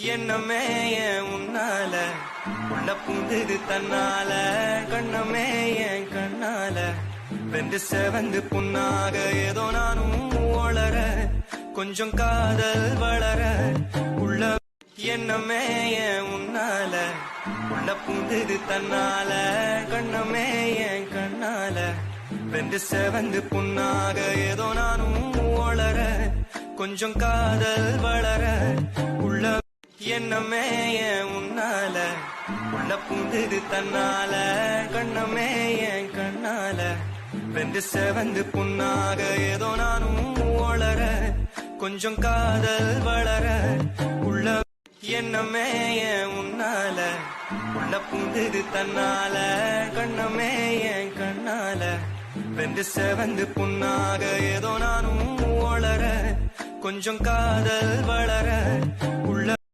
எண்ணமே என் உன்னால உள்ள பூந்தது தன்னால கண்ணமே என் கண்ணால வெந்து செவந்து புண்ணாக ஏதோ நானும் வளர கொஞ்சம் காதல் வளர உள்ள எண்ணமே என் உன்னால உள்ள பூந்தது தன்னால கண்ணமே என் கண்ணால வெந்து செவந்து புண்ணாக ஏதோ நானும் வளர கொஞ்சம் காதல் வளர உள்ள எண்ணமே என் உன்னால உள்ள பூந்தது தன்னால கண்ணமே என் கண்ணால வெந்து செவந்து புண்ணாக ஏதோ நானும் வளர கொஞ்சம் காதல் வளர உள்ள எண்ணமே என் உன்னால உள்ள பூந்தது தன்னால கண்ணமே என் கண்ணால வெந்து செவந்து புண்ணாக ஏதோ நானும் வளர கொஞ்சம் காதல் வளர உள்ள